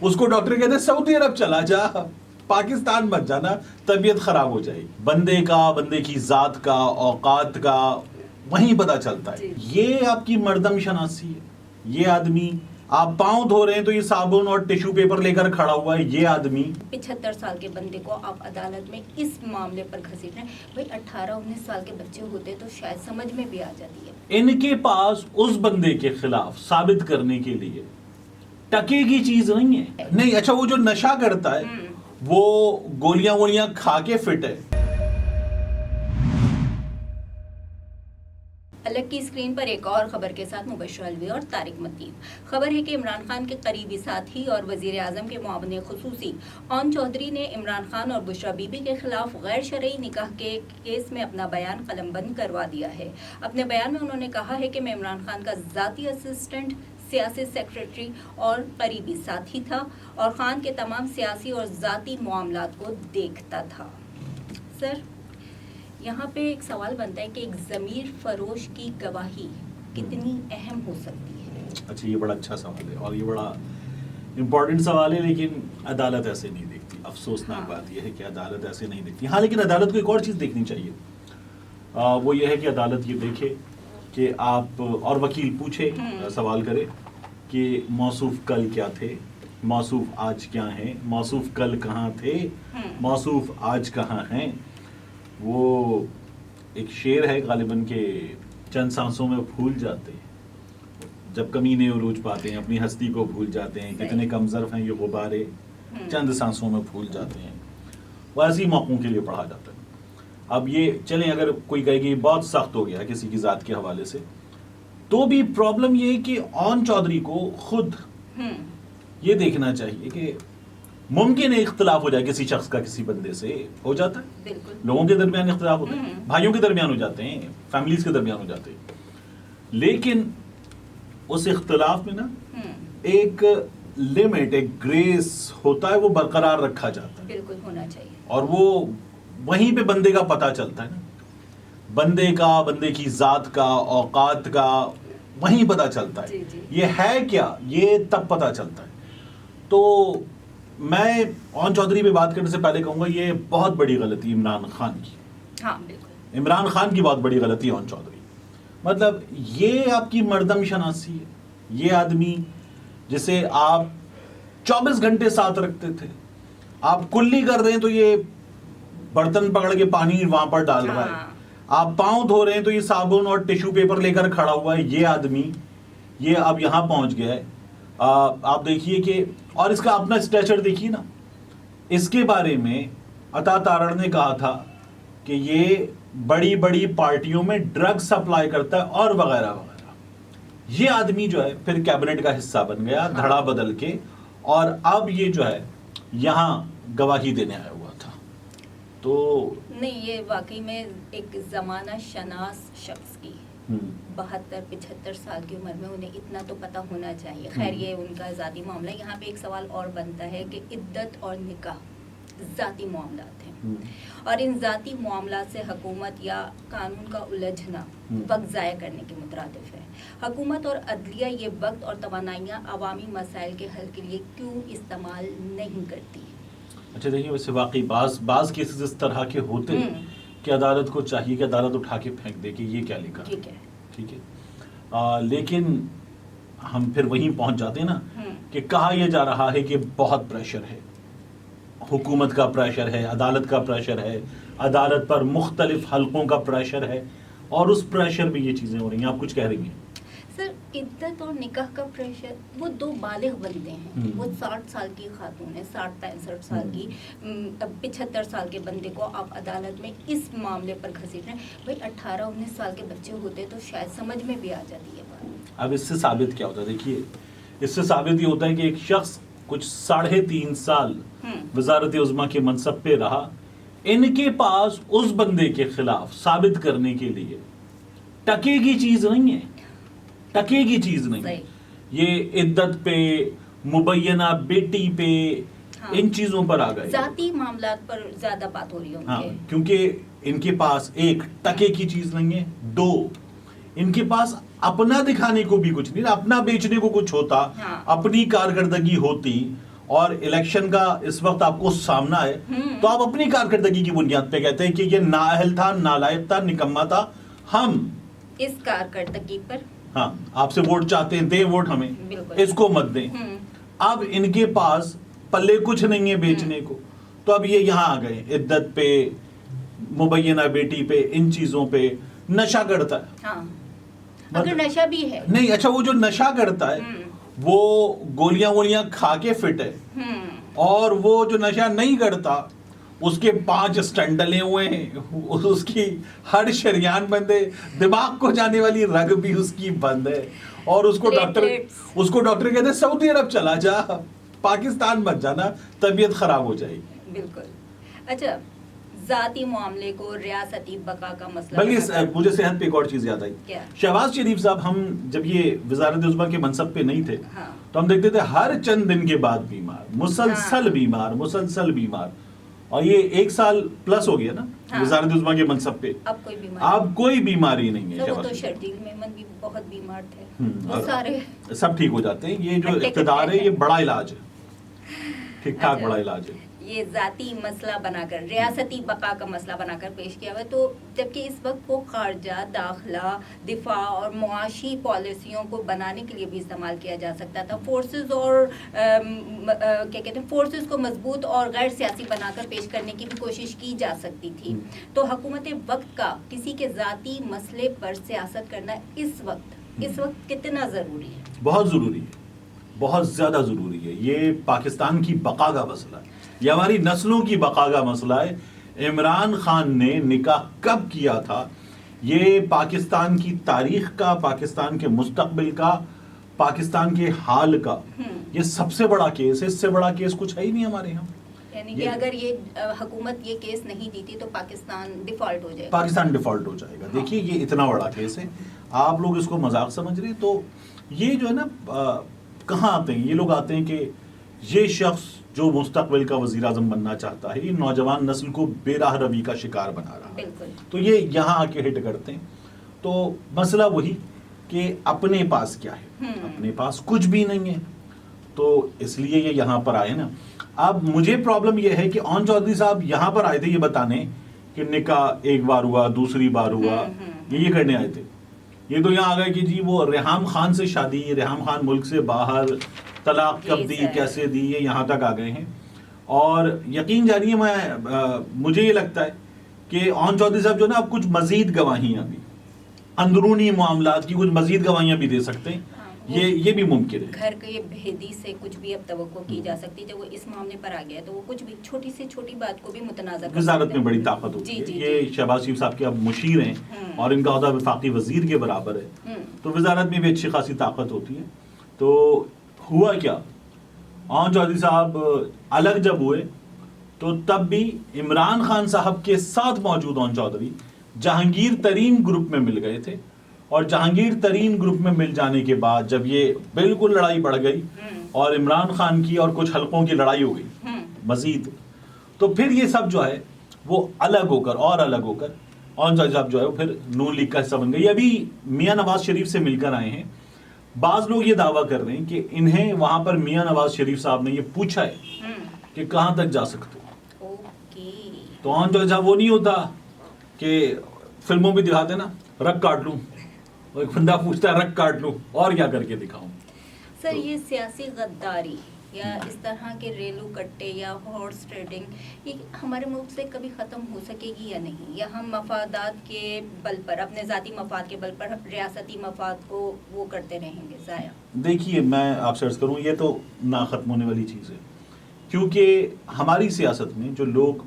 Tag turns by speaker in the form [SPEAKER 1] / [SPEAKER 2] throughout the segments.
[SPEAKER 1] اس کو ڈاکٹر کہتے ہیں سعودی عرب چلا جا، پاکستان مت جانا، طبیعت خراب ہو جائے گی۔ بندے کی ذات کا، اوقات کا وہیں پتہ چلتا ہے۔ یہ آپ کی مردم شناسی ہے۔ یہ آدمی، آپ پاؤں دھو رہے ہیں تو یہ صابن اور ٹیشو پیپر لے کر کھڑا ہوا ہے۔ یہ آدمی
[SPEAKER 2] 75 سال کے بندے کو آپ عدالت میں اس معاملے پر گھسیٹ رہے ہیں۔ بھائی 18-19 سال کے بچے ہوتے تو شاید سمجھ میں بھی آ جاتی ہے۔
[SPEAKER 1] ان کے پاس اس بندے کے خلاف ثابت کرنے کے لیے ٹکے کی چیز نہیں ہے۔ نہیں، اچھا وہ جو نشہ کرتا ہے وہ گولیاں کھا کے فٹ ہے۔
[SPEAKER 2] الگ کی اسکرین پر ایک اور خبر کے ساتھ مبشرہ الوی اور طارق متین۔ خبر ہے کہ عمران خان کے قریبی ساتھی اور وزیر اعظم کے معاون خصوصی اون چودھری نے عمران خان اور بشرا بی بی کے خلاف غیر شرعی نکاح کے کیس میں اپنا بیان قلم بند کروا دیا ہے۔ اپنے بیان میں انہوں نے کہا ہے کہ میں عمران خان کا ذاتی اسسٹنٹ، سیاسی سیکرٹری اور قریبی ساتھی تھا اور خان کے تمام سیاسی اور ذاتی معاملات کو دیکھتا تھا۔ سر، یہاں پہ ایک سوال بنتا ہے کہ ایک ضمیر فروش کی گواہی کتنی اہم ہو سکتی ہے؟
[SPEAKER 1] اچھا، یہ بڑا اچھا سوال ہے اور یہ بڑا امپورٹنٹ سوال ہے، لیکن عدالت ایسے نہیں دیکھتی۔ افسوسناک بات یہ ہے کہ عدالت ایسے نہیں دیکھتی۔ ہاں، لیکن عدالت کو ایک اور چیز دیکھنی چاہیے، وہ یہ ہے کہ عدالت یہ دیکھے کہ آپ، اور وکیل پوچھے، سوال کرے کہ موصوف کل کیا تھے، موصوف آج کیا ہیں، موصوف کل کہاں تھے، موصوف آج کہاں ہیں۔ وہ ایک شعر ہے غالباً کہ چند سانسوں میں بھول جاتے ہیں جب کمینے عروج پاتے ہیں، اپنی ہستی کو بھول جاتے ہیں، کتنے کم ظرف ہیں یہ غبارے چند سانسوں میں بھول جاتے ہیں۔ وہ ایسی موقعوں کے لیے پڑھا جاتا ہے۔ اب یہ چلیں، اگر کوئی کہے کہ بہت سخت ہو گیا کسی کی ذات کے حوالے سے، تو بھی پرابلم یہ ہے کہ اون چودھری کو خود یہ دیکھنا چاہیے کہ ممکن ہے اختلاف ہو جائے کسی شخص کا کسی بندے سے، ہو جاتا ہے،
[SPEAKER 2] بالکل
[SPEAKER 1] لوگوں کے درمیان اختلاف ہوتے ہیں، بھائیوں کے درمیان ہو جاتے ہیں، فیملیز کے درمیان ہو جاتے ہیں، لیکن اس اختلاف میں نا ایک لمٹ، ایک گریس ہوتا ہے، وہ برقرار رکھا جاتا ہے،
[SPEAKER 2] بالکل ہونا چاہیے، اور
[SPEAKER 1] وہ وہیں پہ بندے کا پتہ چلتا ہے نا، بندے کی ذات کا، اوقات کا وہیں پتہ چلتا ہے، یہ ہے کیا، یہ تب پتہ چلتا ہے۔ تو میں اون چودھری پہ بات کرنے سے پہلے کہوں گا یہ بہت بڑی غلطی عمران خان کی۔
[SPEAKER 2] ہاں بالکل،
[SPEAKER 1] عمران خان کی بہت بڑی غلطی ہے اون چودھری۔ مطلب یہ آپ کی مردم شناسی ہے۔ یہ آدمی جسے آپ 24 گھنٹے ساتھ رکھتے تھے، آپ کلی کر رہے ہیں تو یہ برتن پکڑ کے پانی وہاں پر ڈال رہا ہے، آپ پاؤں دھو رہے ہیں تو یہ صابن اور ٹیشو پیپر لے کر کھڑا ہوا ہے۔ یہ آدمی یہ اب یہاں پہنچ گیا ہے۔ آپ دیکھیے کہ، اور اس کا اپنا اسٹیچر دیکھیے نا، اس کے بارے میں عطا تارڑ نے کہا تھا کہ یہ بڑی بڑی پارٹیوں میں ڈرگ سپلائی کرتا ہے اور وغیرہ وغیرہ۔ یہ آدمی جو ہے پھر کیبنٹ کا حصہ بن گیا دھڑا بدل کے، اور اب یہ جو ہے یہاں گواہی دینے آیا ہوا تھا۔ تو
[SPEAKER 2] نہیں، یہ واقعی میں ایک زمانہ شناس شخص کی 72-75 سال کی عمر میں انہیں اتنا تو پتہ ہونا چاہیے۔ خیر، یہ ان کا ذاتی معاملہ ہے۔ یہاں پہ ایک سوال اور بنتا ہے کہ عدت اور نکاح ذاتی معاملات ہیں، اور ان ذاتی معاملات سے حکومت یا قانون کا الجھنا وقت ضائع کرنے کے مترادف ہے۔ حکومت اور عدلیہ یہ وقت اور توانائیاں عوامی مسائل کے حل کے لیے کیوں استعمال نہیں کرتی؟
[SPEAKER 1] اچھا دیکھیے، ویسے واقعی بعض کیسز اس طرح کے ہوتے ہیں کہ عدالت کو چاہیے کہ عدالت اٹھا کے پھینک دے کہ یہ کیا لکھا، ٹھیک ہے، لیکن ہم پھر وہیں پہنچ جاتے ہیں نا کہ کہا یہ جا رہا ہے کہ بہت پریشر ہے، حکومت کا پریشر ہے، عدالت کا پریشر ہے، عدالت پر مختلف حلقوں کا پریشر ہے، اور اس پریشر میں یہ چیزیں ہو رہی ہیں۔ آپ کچھ کہہ رہی ہیں؟
[SPEAKER 2] سر، عدت اور نکاح کا پریشر، وہ دو بالغ بندے ہیں، وہ 60 سال کی خاتون ہے، 60-65 سال کی، 75 سال کے بندے کو آپ عدالت میں اس معاملے پر گھسیٹ رہے ہیں۔ بھائی 18-19 سال کے بچے ہوتے تو شاید سمجھ میں بھی آ جاتی ہے بات۔
[SPEAKER 1] اب اس سے ثابت کیا ہوتا ہے؟ دیکھیے، اس سے ثابت یہ ہوتا ہے کہ ایک شخص کچھ 3.5 سال وزارت عظمیٰ کے منصب پہ رہا، ان کے پاس اس بندے کے خلاف ثابت کرنے کے لیے ٹکے کی چیز نہیں ہے، ٹکے کی چیز نہیں ہے۔ یہ عدت پہ، مبینہ بیٹی پہ، ان چیزوں پر آ گئے،
[SPEAKER 2] ذاتی معاملات پر زیادہ بات ہو رہی ہے،
[SPEAKER 1] کیونکہ ان کے پاس ایک ٹکے کی چیز نہیں ہے، دو ان کے پاس اپنا دکھانے کو بھی کچھ نہیں، اپنا بیچنے کو کچھ ہوتا، اپنی کارکردگی ہوتی، اور الیکشن کا اس وقت آپ کو سامنا ہے تو آپ اپنی کارکردگی کی بنیاد پہ کہتے ہیں کہ یہ نااہل تھا، نالائق تھا، نکما تھا. ہم
[SPEAKER 2] اس کارکردگی پر
[SPEAKER 1] ہاں آپ سے ووٹ چاہتے ہیں، دیں ووٹ ہمیں،
[SPEAKER 2] بالکل.
[SPEAKER 1] اس کو مت دیں. اب ان کے پاس پلے کچھ نہیں ہے بیچنے کو، تو اب یہ یہاں آ گئے عدت پہ، مبینہ بیٹی پہ، ان چیزوں پہ. نشہ کرتا ہے.
[SPEAKER 2] ہاں اگر نشہ بھی ہے
[SPEAKER 1] نہیں، اچھا وہ جو نشہ کرتا ہے وہ گولیاں وولیاں کھا کے فٹ ہے، اور وہ جو نشہ نہیں کرتا اس کے 5 اسٹنٹ ڈلے ہوئے ہیں، اس کی ہر شریان بند ہے، دماغ کو جانے والی رگ بھی اس کی بند ہے، اور اس کو ڈاکٹر کہتے ہیں سعودی عرب چلا جا، پاکستان مت جانا، طبیعت خراب ہو جائے گی.
[SPEAKER 2] بالکل. اچھا ذاتی معاملے کو ریاستی بقا کا مسئلہ،
[SPEAKER 1] بلکہ مجھے صحت پہ ایک اور چیز یاد آئی. شہباز شریف صاحب، ہم جب یہ وزارت عظمیٰ کے منصب پہ نہیں تھے تو ہم دیکھتے تھے ہر چند دن کے بعد بیمار، مسلسل بیمار، اور یہ 1 سال پلس ہو گیا نا وزارت عظمیٰ کے منصب پہ، اب کوئی بیماری نہیں ہے.
[SPEAKER 2] وہ تو شرجیل میمن بھی بہت بیمار تھے، وہ سارے
[SPEAKER 1] سب ٹھیک ہو جاتے ہیں. یہ جو اقتدار ہے یہ بڑا علاج ہے، ٹھیک ٹھاک بڑا علاج ہے.
[SPEAKER 2] یہ ذاتی مسئلہ بنا کر، ریاستی بقا کا مسئلہ بنا کر پیش کیا ہوا ہے. تو جبکہ اس وقت وہ خارجہ، داخلہ، دفاع اور معاشی پالیسیوں کو بنانے کے لیے بھی استعمال کیا جا سکتا تھا. فورسز اور کیا کہتے ہیں، فورسز کو مضبوط اور غیر سیاسی بنا کر پیش کرنے کی بھی کوشش کی جا سکتی تھی. تو حکومت وقت کا کسی کے ذاتی مسئلے پر سیاست کرنا اس وقت کتنا ضروری ہے؟
[SPEAKER 1] بہت ضروری ہے، بہت زیادہ ضروری ہے. یہ پاکستان کی بقا کا مسئلہ ہے، یہ ہماری نسلوں کی بقا کا مسئلہ ہے. عمران خان نے نکاح کب کیا تھا، یہ پاکستان کی تاریخ کا، پاکستان کے مستقبل کا، پاکستان کے حال کا یہ سب سے بڑا کیس ہے. اس سے بڑا کیس کچھ ہے ہی نہیں ہمارے یہاں.
[SPEAKER 2] یعنی کہ اگر یہ حکومت یہ کیس نہیں دیتی تو پاکستان ڈیفالٹ ہو جائے گا.
[SPEAKER 1] پاکستان ڈیفالٹ ہو جائے گا. دیکھیے یہ اتنا بڑا کیس ہے، آپ لوگ اس کو مذاق سمجھ رہے ہیں. تو یہ جو ہے نا کہاں آتے ہیں یہ لوگ؟ آتے ہیں کہ یہ شخص جو مستقبل کا وزیر اعظم بننا چاہتا ہے، یہ نوجوان نسل کو بے راہ روی کا شکار بنا رہا ہے. تو یہ یہاں آ کے ہٹ کرتے ہیں. تو مسئلہ وہی کہ اپنے پاس کیا ہے، اپنے پاس کچھ بھی نہیں ہے، تو اس لیے یہ یہاں پر آئے نا. اب مجھے پرابلم یہ ہے کہ اون چودھری صاحب یہاں پر آئے تھے یہ بتانے کہ نکاح ایک بار ہوا، دوسری بار ہوا، یہ کرنے آئے تھے. یہ تو یہاں آ گئے کہ جی وہ ریحام خان سے شادی، ریحام خان ملک سے باہر، طلاق کب دی، کیسے دی، یہ یہاں تک آ گئے ہیں. اور یقین جانیے مجھے یہ لگتا ہے کہ اون چودھری صاحب جو نا اب کچھ مزید گواہیاں بھی، اندرونی معاملات کی کچھ مزید گواہیاں بھی دے سکتے ہیں. یہ بھی ممکن ہے.
[SPEAKER 2] گھر کے بھیدی سے کچھ بھی اب توقع کی جا سکتی. جب وہ اس معاملے پر آ گیا تو وہ کچھ بھی چھوٹی سے چھوٹی بات کو بھی متنازع کر سکتے ہیں.
[SPEAKER 1] وزارت میں بڑی طاقت ہوتی ہے. یہ شہباز شریف صاحب کے اب مشیر ہیں اور ان کا عہدہ وفاقی وزیر کے برابر ہے، تو وزارت میں بھی اچھی خاصی طاقت ہوتی ہے. تو ہوا کیا، اون چودھری صاحب الگ جب ہوئے تو تب بھی عمران خان صاحب کے ساتھ موجود اون چودھری جہانگیر ترین گروپ میں مل گئے تھے. اور جہانگیر ترین گروپ میں مل جانے کے بعد جب یہ بالکل لڑائی بڑھ گئی اور عمران خان کی اور کچھ حلقوں کی لڑائی ہو گئی مزید، تو پھر یہ سب جو ہے وہ الگ ہو کر اون چودھری صاحب جو ہے وہ پھر نون لیگ کا حصہ بن گئی. ابھی میاں نواز شریف سے مل کر آئے ہیں. بعض لوگ یہ دعویٰ کر رہے ہیں کہ انہیں وہاں پر میاں نواز شریف صاحب نے یہ پوچھا ہے کہ کہاں تک جا سکتے ہو. تو اون چودھری صاحب وہ نہیں ہوتا کہ فلموں میں دکھاتے نا رگ کاٹ لوں، اور ایک بندہ پوچھتا ہے رگ کاٹ لوں اور کیا کر کے دکھاؤں.
[SPEAKER 2] سر یہ سیاسی غداری یا اس طرح کے ریلو کٹے یا ہارس ٹریڈنگ یہ ہمارے ملک سے کبھی ختم ہو سکے گی یا نہیں، یا ہم مفادات کے بل پر، اپنے ذاتی مفاد کے بل پر ریاستی مفاد کو وہ کرتے رہیں گے ضائع؟
[SPEAKER 1] دیکھیے میں آپ سے عرض کروں یہ تو نہ ختم ہونے والی چیز ہے، کیونکہ ہماری سیاست میں جو لوگ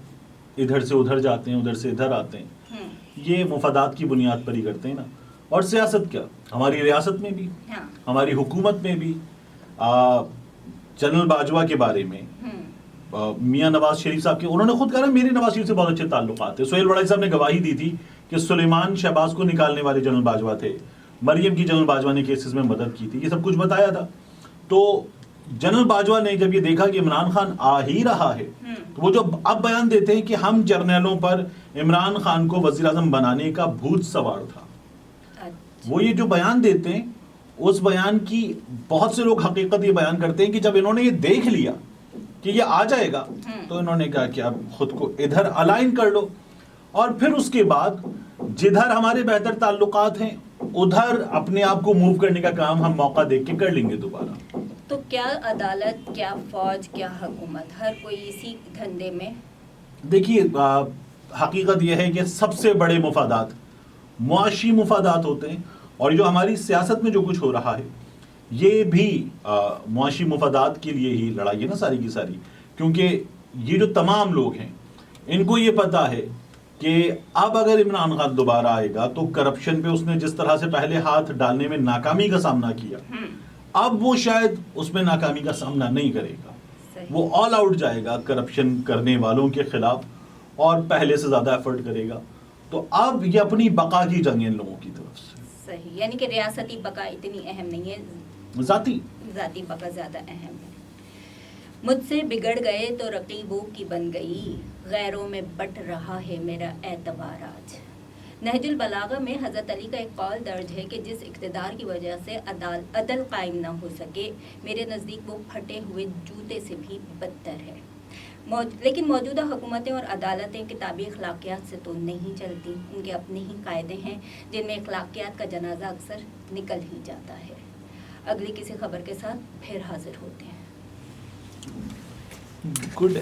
[SPEAKER 1] ادھر سے ادھر جاتے ہیں، ادھر سے ادھر آتے ہیں، یہ مفادات کی بنیاد پر ہی کرتے ہیں نا. اور سیاست کیا، ہماری ریاست میں بھی، ہماری حکومت میں بھی جنرل باجوہ کے بارے میں، میاں نواز شریف صاحب کے، انہوں نے خود کہا میرے نواز شریف سے بہت اچھے تعلقات ہیں. سہیل وڑائی صاحب نے گواہی دی تھی کہ سلیمان شہباز کو نکالنے والے جنرل باجوہ تھے، مریم کی جنرل باجوہ نے کیسز میں مدد کی تھی، یہ سب کچھ بتایا تھا. تو جنرل باجوہ نے جب یہ دیکھا کہ عمران خان آ ہی رہا ہے تو وہ جو اب بیان دیتے ہیں کہ ہم جرنیلوں پر عمران خان کو وزیر اعظم بنانے کا بھوت سوار تھا، وہ یہ جو بیان دیتے ہیں اس بیان کی بہت سے لوگ حقیقت یہ بیان کرتے ہیں کہ جب انہوں نے یہ دیکھ لیا کہ یہ آ جائے گا، تو انہوں نے کہا کہ اب خود کو ادھر الائن کر لو، اور پھر اس کے بعد جدھر ہمارے بہتر تعلقات ہیں ادھر اپنے آپ کو موو کرنے کا کام ہم موقع دیکھ کے کر لیں گے دوبارہ۔
[SPEAKER 2] تو کیا عدالت، کیا فوج، کیا حکومت، ہر کوئی اسی دھندے میں؟
[SPEAKER 1] دیکھیے حقیقت یہ ہے کہ سب سے بڑے مفادات معاشی مفادات ہوتے ہیں، اور جو ہماری سیاست میں جو کچھ ہو رہا ہے یہ بھی معاشی مفادات کے لیے ہی لڑائی ہے نا ساری کی ساری، کیونکہ یہ جو تمام لوگ ہیں ان کو یہ پتا ہے کہ اب اگر عمران خان دوبارہ آئے گا تو کرپشن پہ اس نے جس طرح سے پہلے ہاتھ ڈالنے میں ناکامی کا سامنا کیا، اب وہ شاید اس میں ناکامی کا سامنا نہیں کرے گا، وہ آل آؤٹ جائے گا کرپشن کرنے والوں کے خلاف اور پہلے سے زیادہ ایفرٹ کرے گا۔ تو اب یہ اپنی بقا کی جنگ ہے ان لوگوں کی طرف سے۔
[SPEAKER 2] صحیح، یعنی کہ ریاستی بقا اتنی اہم نہیں ہے، ذاتی بقا زیادہ اہم ہے۔ مجھ سے بگڑ گئے تو رقیبوں کی بن گئی، غیروں میں بٹ رہا ہے میرا اعتبار آج۔ نہج البلاغہ میں حضرت علی کا ایک قول درج ہے کہ جس اقتدار کی وجہ سے عدل قائم نہ ہو سکے، میرے نزدیک وہ پھٹے ہوئے جوتے سے بھی بدتر ہے۔ لیکن موجودہ حکومتیں اور عدالتیں کتابی اخلاقیات سے تو نہیں چلتی، ان کے اپنے ہی قاعدے ہیں جن میں اخلاقیات کا جنازہ اکثر نکل ہی جاتا ہے۔ اگلی کسی خبر کے ساتھ پھر حاضر ہوتے ہیں۔
[SPEAKER 1] گڈ